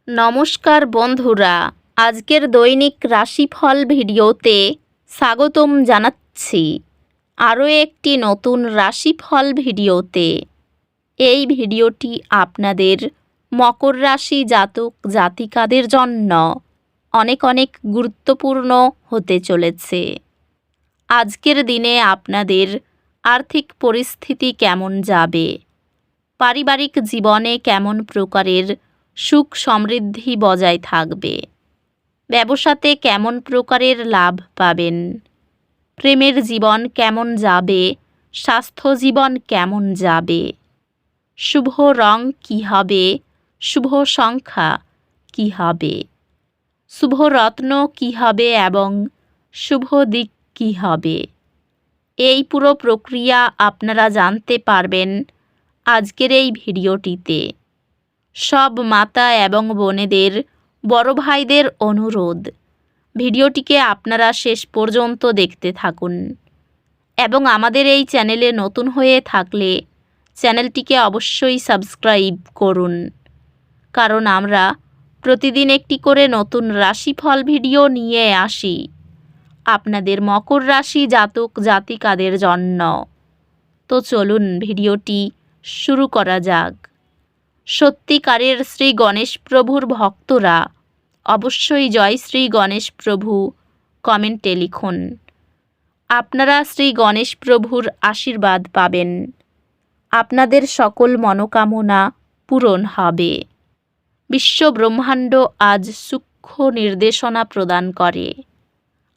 নমস্কার বন্ধুরা, আজকের দৈনিক রাশিফল ভিডিওতে স্বাগতম জানাচ্ছি আরও একটি নতুন রাশিফল ভিডিওতে। এই ভিডিওটি আপনাদের মকর রাশি জাতক জাতিকাদের জন্য অনেক অনেক গুরুত্বপূর্ণ হতে চলেছে। আজকের দিনে আপনাদের আর্থিক পরিস্থিতি কেমন যাবে, পারিবারিক জীবনে কেমন প্রকারের সুখ সমৃদ্ধি বজায় থাকবে, ব্যবসাতে কেমন প্রকারের লাভ পাবেন, প্রেমের জীবন কেমন যাবে, স্বাস্থ্য জীবন কেমন যাবে, শুভ রং কী হবে, শুভ সংখ্যা কী হবে, শুভ রত্ন কী হবে এবং শুভ দিক কী হবে, এই পুরো প্রক্রিয়া আপনারা জানতে পারবেন আজকের এই ভিডিওটিতে। সব মাতা এবং বোনেদের, বড় ভাইদের অনুরোধ, ভিডিওটিকে আপনারা শেষ পর্যন্ত দেখতে থাকুন এবং আমাদের এই চ্যানেলে নতুন হয়ে থাকলে চ্যানেলটিকে অবশ্যই সাবস্ক্রাইব করুন, কারণ আমরা প্রতিদিন একটি করে নতুন রাশিফল ভিডিও নিয়ে আসি আপনাদের মকর রাশি জাতক জাতিকাদের জন্য। তো চলুন ভিডিওটি শুরু করা যাক। সত্যিকারের শ্রী গণেশ প্রভুর ভক্তরা অবশ্যই জয় শ্রী গণেশ প্রভু কমেন্টে লিখুন। আপনারা শ্রী গণেশ প্রভুর আশীর্বাদ পাবেন, আপনাদের সকল মনোকামনা পূরণ হবে। বিশ্ব ব্রহ্মাণ্ড আজ সূক্ষ্ম নির্দেশনা প্রদান করে,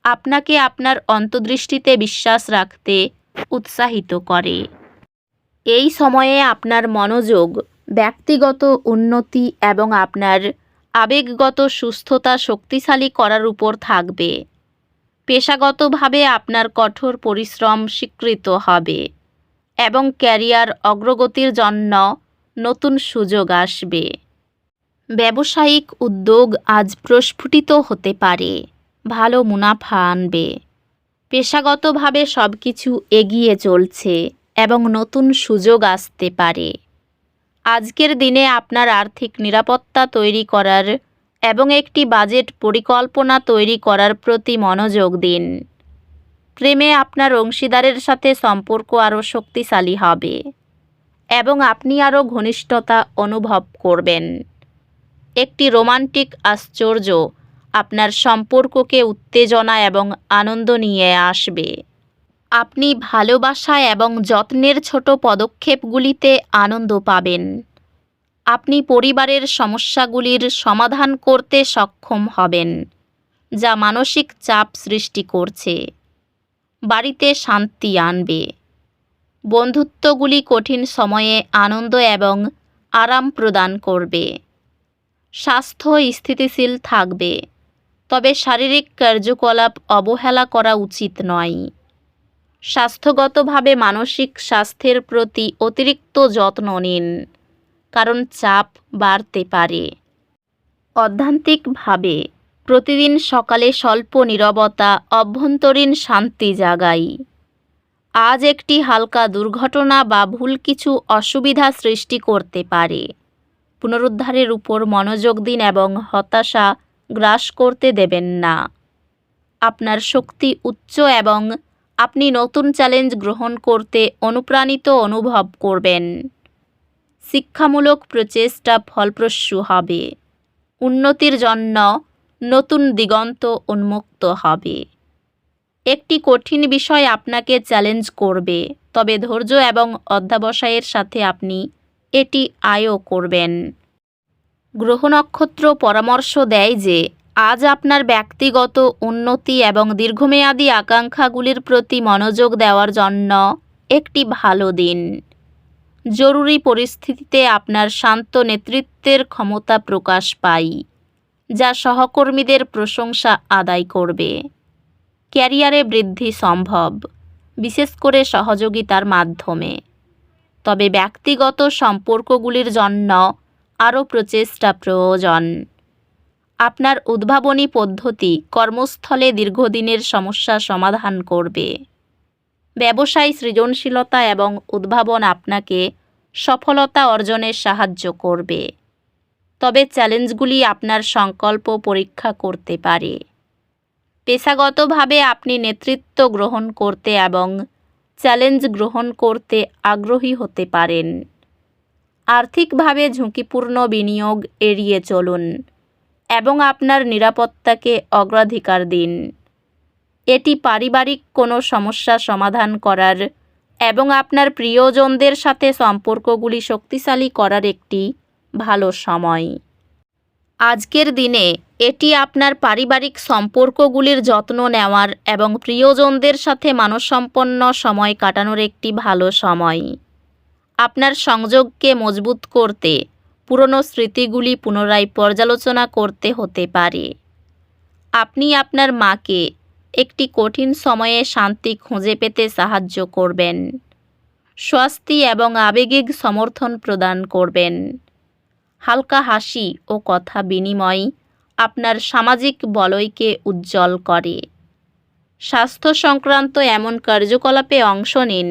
আপনাকে আপনার অন্তর্দৃষ্টিতে বিশ্বাস রাখতে উৎসাহিত করে। এই সময়ে আপনার মনোযোগ ব্যক্তিগত উন্নতি এবং আপনার আবেগগত সুস্থতা শক্তিশালী করার উপর থাকবে। পেশাগতভাবে আপনার কঠোর পরিশ্রম স্বীকৃত হবে এবং ক্যারিয়ার অগ্রগতির জন্য নতুন সুযোগ আসবে। ব্যবসায়িক উদ্যোগ আজ প্রস্ফুটিত হতে পারে, ভালো মুনাফা আনবে। পেশাগতভাবে সব কিছু এগিয়ে চলছে এবং নতুন সুযোগ আসতে পারে। আজকের দিনে আপনার আর্থিক নিরাপত্তা তৈরি করার এবং একটি বাজেট পরিকল্পনা তৈরি করার প্রতি মনোযোগ দিন। প্রেমে আপনার অংশীদারের সাথে সম্পর্ক আরও শক্তিশালী হবে এবং আপনি আরও ঘনিষ্ঠতা অনুভব করবেন। একটি রোমান্টিক আশ্চর্য আপনার সম্পর্ককে উত্তেজনা এবং আনন্দ নিয়ে আসবে। আপনি ভালোবাসা এবং যত্নের ছোট পদক্ষেপগুলিতে আনন্দ পাবেন। আপনি পরিবারের সমস্যাগুলির সমাধান করতে সক্ষম হবেন, যা মানসিক চাপ সৃষ্টি করছে। বাড়িতে শান্তি আনবে। বন্ধুত্বগুলি কঠিন সময়ে আনন্দ এবং আরাম প্রদান করবে। স্বাস্থ্য স্থিতিশীল থাকবে, তবে শারীরিক কার্যকলাপ অবহেলা করা উচিত নয়। স্বাস্থ্যগতভাবে মানসিক স্বাস্থ্যের প্রতি অতিরিক্ত যত্ন নিন, কারণ চাপ বাড়তে পারে। অধ্যাত্মিকভাবে প্রতিদিন সকালে স্বল্প নীরবতা অভ্যন্তরীণ শান্তি জাগায়। আজ একটি হালকা দুর্ঘটনা বা ভুল কিছু অসুবিধা সৃষ্টি করতে পারে। পুনরুদ্ধারের উপর মনোযোগ দিন এবং হতাশা গ্রাস করতে দেবেন না। আপনার শক্তি উচ্চ এবং আপনি নতুন চ্যালেঞ্জ গ্রহণ করতে অনুপ্রাণিত অনুভব করবেন। শিক্ষামূলক প্রচেষ্টা ফলপ্রসূ হবে। উন্নতির জন্য নতুন দিগন্ত উন্মুক্ত হবে। একটি কঠিন বিষয় আপনাকে চ্যালেঞ্জ করবে, তবে ধৈর্য এবং অধ্যবসায়ের সাথে আপনি এটি আয়ও করবেন। গ্রহ নক্ষত্র পরামর্শ দেয় যে আজ আপনার ব্যক্তিগত উন্নতি এবং দীর্ঘমেয়াদী আকাঙ্ক্ষাগুলির প্রতি মনোযোগ দেওয়ার জন্য একটি ভালো দিন। জরুরি পরিস্থিতিতে আপনার শান্ত নেতৃত্বের ক্ষমতা প্রকাশ পায়, যা সহকর্মীদের প্রশংসা আদায় করবে। ক্যারিয়ারে বৃদ্ধি সম্ভব, বিশেষ করে সহযোগিতার মাধ্যমে, তবে ব্যক্তিগত সম্পর্কগুলির জন্য আরও প্রচেষ্টা প্রয়োজন। আপনার উদ্ভাবনী পদ্ধতি কর্মস্থলে দীর্ঘদিনের সমস্যা সমাধান করবে। ব্যবসায় সৃজনশীলতা এবং উদ্ভাবন আপনাকে সফলতা অর্জনে সাহায্য করবে। তবে চ্যালেঞ্জগুলি আপনার সংকল্প পরীক্ষা করতে পারে। পেশাগতভাবে আপনি নেতৃত্ব গ্রহণ করতে এবং চ্যালেঞ্জ গ্রহণ করতে আগ্রহী হতে পারেন। আর্থিকভাবে ঝুঁকিপূর্ণ বিনিয়োগ এড়িয়ে চলুন এবং আপনার নিরাপত্তাকে অগ্রাধিকার দিন। এটি পারিবারিক কোনো সমস্যা সমাধান করার এবং আপনার প্রিয়জনদের সাথে সম্পর্কগুলি শক্তিশালী করার একটি ভালো সময়। আজকের দিনে এটি আপনার পারিবারিক সম্পর্কগুলির যত্ন নেওয়ার এবং প্রিয়জনদের সাথে মানসম্পন্ন সময় কাটানোর একটি ভালো সময়। আপনার সংযোগকে মজবুত করতে পুরনো স্মৃতিগুলি পুনরায় পর্যালোচনা করতে হতে পারে। আপনি আপনার মাকে একটি কঠিন সময়ে শান্তি খুঁজে পেতে সাহায্য করবেন, স্বস্তি এবং আবেগিক সমর্থন প্রদান করবেন। হালকা হাসি ও কথা বিনিময় আপনার সামাজিক বলয়কে উজ্জ্বল করে। স্বাস্থ্য সংক্রান্ত এমন কার্যকলাপে অংশ নিন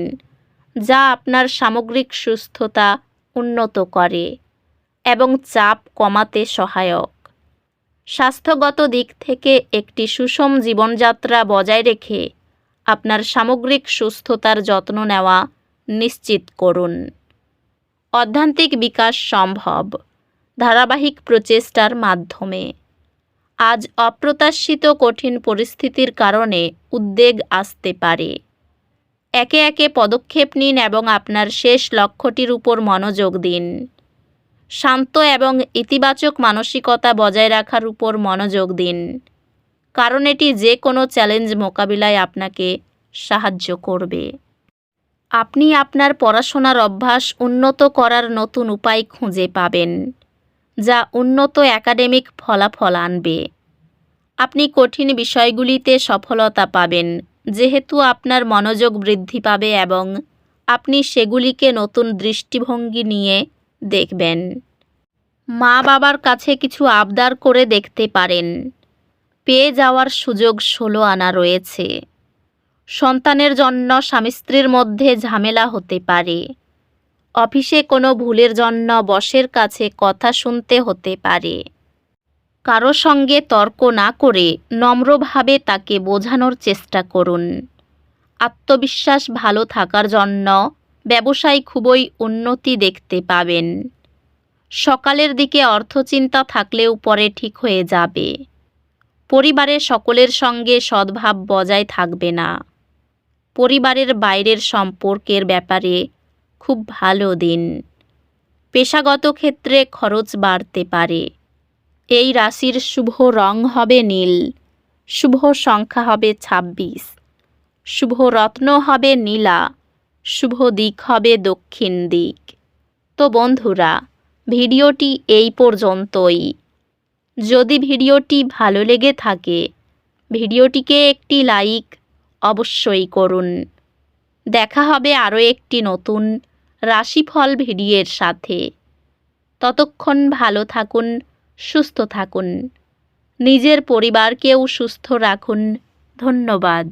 যা আপনার সামগ্রিক সুস্থতা উন্নত করে এবং চাপ কমাতে সহায়ক। স্বাস্থ্যগত দিক থেকে একটি সুষম জীবনযাত্রা বজায় রেখে আপনার সামগ্রিক সুস্থতার যত্ন নেওয়া নিশ্চিত করুন। অধ্যাত্মিক বিকাশ সম্ভব ধারাবাহিক প্রচেষ্টার মাধ্যমে। আজ অপ্রত্যাশিত কঠিন পরিস্থিতির কারণে উদ্বেগ আসতে পারে। একে একে পদক্ষেপ নিন এবং আপনার শেষ লক্ষ্যটির উপর মনোযোগ দিন। শান্ত এবং ইতিবাচক মানসিকতা বজায় রাখার উপর মনোযোগ দিন, কারণ এটি যে কোনো চ্যালেঞ্জ মোকাবিলায় আপনাকে সাহায্য করবে। আপনি আপনার পড়াশোনার অভ্যাস উন্নত করার নতুন উপায় খুঁজে পাবেন, যা উন্নত একাডেমিক ফলাফল আনবে। আপনি কঠিন বিষয়গুলিতে সফলতা পাবেন যেহেতু আপনার মনোযোগ বৃদ্ধি পাবে এবং আপনি সেগুলিকে নতুন দৃষ্টিভঙ্গি নিয়ে দেখবেন। মা বাবার কাছে কিছু আবদার করে দেখতে পারেন। পেয়ে যাওয়ার সুযোগ 16 আনা রয়েছে। সন্তানের জন্য স্বামী স্ত্রীর মধ্যে ঝামেলা হতে পারে। অফিসে কোনো ভুলের জন্য বসের কাছে কথা শুনতে হতে পারে। কারো সঙ্গে তর্ক না করে নম্রভাবে তাকে বোঝানোর চেষ্টা করুন। আত্মবিশ্বাস ভালো থাকার জন্য ব্যবসায় খুবই উন্নতি দেখতে পাবেন। সকালের দিকে অর্থচিন্তা থাকলেও পরে ঠিক হয়ে যাবে। পরিবারের সকলের সঙ্গে সদ্ভাব বজায় থাকবে না। পরিবারের বাইরের সম্পর্কের ব্যাপারে খুব ভালো দিন। পেশাগত ক্ষেত্রে খরচ বাড়তে পারে। এই রাশির শুভ রং হবে নীল, শুভ সংখ্যা হবে 26, শুভ রত্ন হবে নীলা, শুভ দিক হবে দক্ষিণ দিক। তো বন্ধুরা, ভিডিওটি এই পর্যন্তই। যদি ভিডিওটি ভালো লেগে থাকে ভিডিওটিকে একটি লাইক অবশ্যই করুন। দেখা হবে আরও একটি নতুন রাশিফল ভিডিওর সাথে। ততক্ষণ ভালো থাকুন, সুস্থ থাকুন, নিজের পরিবারকেও সুস্থ রাখুন। ধন্যবাদ।